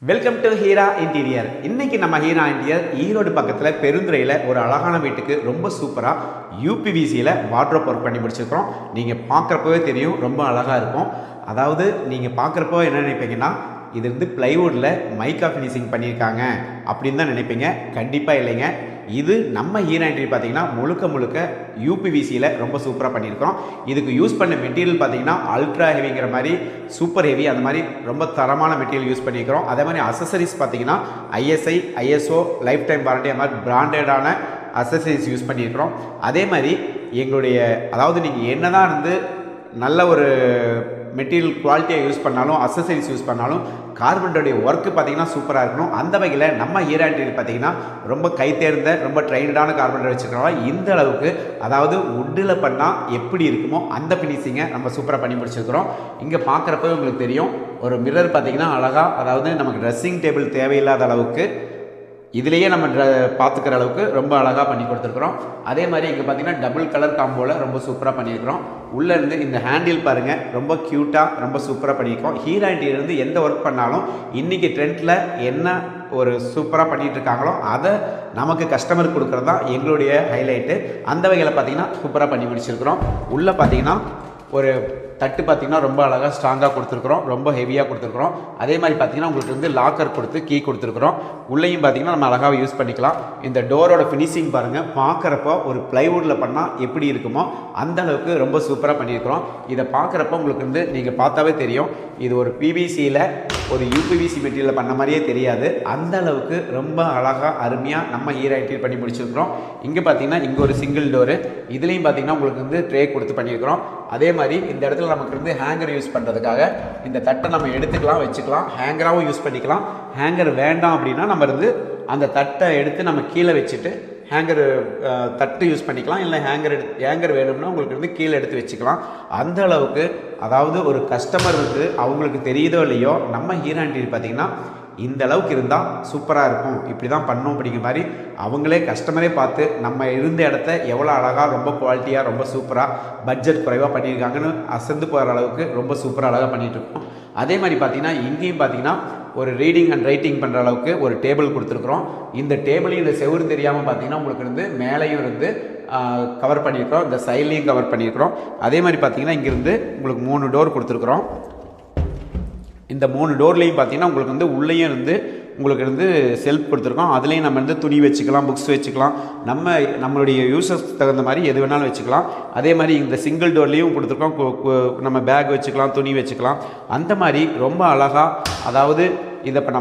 Welcome to Heera interior. இன்னைக்கு நம்ம Heera interior Erode பக்கத்தில் பெருந்துறையில் ஒரு அழகான வீட்டுக்கு ரொம்ப சூப்பராக யூபிவிசியில் வாட்ரோப் ஒர்க் பண்ணி முடிச்சிருக்கிறோம். நீங்கள் பார்க்குறப்பவே தெரியும், ரொம்ப அழகாக இருக்கும். அதாவது நீங்கள் பார்க்குறப்போ என்ன நினைப்பீங்கன்னா, இது வந்து பிளைவுட்டில் மைக்கா ஃபினிஷிங் பண்ணியிருக்காங்க அப்படின்னு தான் நினைப்பீங்க. கண்டிப்பாக இல்லைங்க. இது நம்ம ஹீரா இன்டீரியர் பார்த்தீங்கன்னா முழுக்க யூபிவிசியில் ரொம்ப சூப்பராக பண்ணியிருக்கிறோம். இதுக்கு யூஸ் பண்ண மெட்டீரியல் பார்த்தீங்கன்னா அல்ட்ரா ஹெவிங்கிற மாதிரி, சூப்பர் ஹெவி, அந்த மாதிரி ரொம்ப தரமான மெட்டீரியல் யூஸ் பண்ணியிருக்கிறோம். அதே மாதிரி அசசரிஸ் பார்த்தீங்கன்னா ISI, ISO, life time warranty, அந்த மாதிரி பிராண்டடான அசசரிஸ் யூஸ் பண்ணியிருக்கிறோம். அதே மாதிரி எங்களுடைய, அதாவது நீங்கள் என்ன தான் வந்து நல்ல ஒரு மெட்டீரியல் குவாலிட்டியாக யூஸ் பண்ணாலும், அசசரிஸ் யூஸ் பண்ணாலும், கார்பெண்டருடைய ஒர்க்கு பார்த்தீங்கன்னா சூப்பராக இருக்கணும். அந்த வகையில் நம்ம ஹீரா இன்டீரியர் பார்த்தீங்கன்னா ரொம்ப கைத்தேர்ந்த, ரொம்ப ட்ரைனடான கார்பெண்டர் வச்சுருக்கனால இந்த அளவுக்கு, அதாவது வுட்டில் பண்ணால் எப்படி இருக்குமோ அந்த ஃபினிஷிங்கை நம்ம சூப்பராக பண்ணி முடிச்சிருக்கிறோம். இங்கே பார்க்குறப்பவே உங்களுக்கு தெரியும், ஒரு மிரர் பார்த்தீங்கன்னா அழகாக, அதாவது நமக்கு ட்ரெஸ்ஸிங் டேபிள் தேவையில்லாத அளவுக்கு இதிலேயே நம்ம பார்த்துக்கிற அளவுக்கு ரொம்ப அழகாக பண்ணி கொடுத்துருக்குறோம். அதே மாதிரி இங்கே பார்த்தீங்கன்னா டபுள் கலர் காம்போவில் ரொம்ப சூப்பராக பண்ணியிருக்கிறோம். உள்ளேருந்து இந்த ஹேண்டில் பாருங்கள், ரொம்ப க்யூட்டாக ரொம்ப சூப்பராக பண்ணியிருக்கோம். ஹீரா இன்டீரியர் எந்த ஒர்க் பண்ணாலும் இன்றைக்கி ட்ரெண்டில் என்ன ஒரு சூப்பராக பண்ணிகிட்டு இருக்காங்களோ அதை நமக்கு கஸ்டமருக்கு கொடுக்குறது தான் எங்களுடைய ஹைலைட்டு. அந்த வகையில் பார்த்தீங்கன்னா சூப்பராக பண்ணி முடிச்சிருக்கிறோம். உள்ளே பார்த்தீங்கன்னா ஒரு தட்டு பார்த்தீங்கன்னா ரொம்ப அழகாக ஸ்ட்ராங்காக கொடுத்துருக்குறோம், ரொம்ப ஹெவியாக கொடுத்துருக்குறோம். அதே மாதிரி பார்த்தீங்கன்னா உங்களுக்கு வந்து லாக்கர் கொடுத்து கீ கொடுத்துருக்குறோம். உள்ளேயும் பார்த்தீங்கன்னா நம்ம அழகாக யூஸ் பண்ணிக்கலாம். இந்த டோரோட ஃபினிஷிங் பாருங்கள், பார்க்குறப்போ ஒரு ப்ளைவுட்டில் பண்ணால் எப்படி இருக்குமோ அந்த அளவுக்கு ரொம்ப சூப்பராக பண்ணியிருக்கிறோம். இதை பார்க்குறப்போ உங்களுக்கு வந்து நீங்கள் பார்த்தாவே தெரியும், இது ஒரு பிவிசியில் ஒரு யூபிவிசி மெட்டீரியல் பண்ண மாதிரியே தெரியாது. அந்த அளவுக்கு ரொம்ப அழகாக அருமையாக நம்ம ஹீரா இன்டீரியர் பண்ணி முடிச்சிருக்கிறோம். இங்கே பார்த்தீங்கன்னா இங்கே ஒரு சிங்கிள் டோரு, இதுலேயும் பார்த்தீங்கன்னா உங்களுக்கு வந்து ட்ரே கொடுத்து பண்ணியிருக்கிறோம். அதே மாதிரி இந்த இடத்துல நமக்கு வந்து ஹேங்கர் யூஸ் பண்ணுறதுக்காக இந்த தட்டை நம்ம எடுத்துக்கலாம், வச்சுக்கலாம், ஹேங்கராகவும் யூஸ் பண்ணிக்கலாம். ஹேங்கர் வேண்டாம் அப்படின்னா நம்ம வந்து அந்த தட்டை எடுத்து நம்ம கீழே வச்சுட்டு ஹேங்கர் தட்டு யூஸ் பண்ணிக்கலாம். இல்லை ஹேங்கர் வேணும்னா உங்களுக்கு வந்து கீழே எடுத்து வச்சுக்கலாம். அந்த அளவுக்கு, அதாவது ஒரு கஸ்டமர் வந்து அவங்களுக்கு தெரியுதோ இல்லையோ, நம்ம ஹீரா இன்டீரியர் பார்த்திங்கன்னா இந்த அளவுக்கு இருந்தால் சூப்பராக இருக்கும், இப்படி தான் பண்ணோம் அப்படிங்கிற மாதிரி அவங்களே கஸ்டமரே பார்த்து நம்ம இருந்த இடத்த எவ்வளோ அழகாக, ரொம்ப குவாலிட்டியாக, ரொம்ப சூப்பராக, பட்ஜெட் குறைவாக பண்ணியிருக்காங்கன்னு அசந்து போகிற அளவுக்கு ரொம்ப சூப்பராக அழகாக பண்ணிகிட்ருக்கோம். அதே மாதிரி பார்த்திங்கன்னா இங்கேயும் பார்த்திங்கன்னா ஒரு ரீடிங் அண்ட் ரைட்டிங் பண்ணுற அளவுக்கு ஒரு டேபிள் கொடுத்துருக்குறோம். இந்த டேபிளையும் இந்த செவுறு தெரியாமல் பார்த்திங்கன்னா உங்களுக்கு இருந்து மேலேயும் இருந்து கவர் பண்ணியிருக்கிறோம், இந்த சைட்லேயும் கவர் பண்ணியிருக்கிறோம். அதே மாதிரி பார்த்திங்கன்னா இங்கேருந்து உங்களுக்கு 3 டோர் கொடுத்துருக்குறோம். இந்த 3 டோர்லேயும் பார்த்தீங்கன்னா உங்களுக்கு வந்து உள்ளேயும் இருந்து உங்களுக்கு வந்து செல்ஃப் கொடுத்துருக்கோம். அதுலேயும் நம்ம வந்து துணி வச்சுக்கலாம், புக்ஸ் வச்சுக்கலாம், நம்மளுடைய யூசர்ஸ் தகுந்த மாதிரி எது வேணாலும் வச்சுக்கலாம். அதே மாதிரி இந்த சிங்கிள் டோர்லேயும் கொடுத்துருக்கோம், நம்ம பேக் வச்சுக்கலாம், துணி வச்சுக்கலாம். அந்த மாதிரி ரொம்ப அழகாக, அதாவது இதை இப்போ நம்ம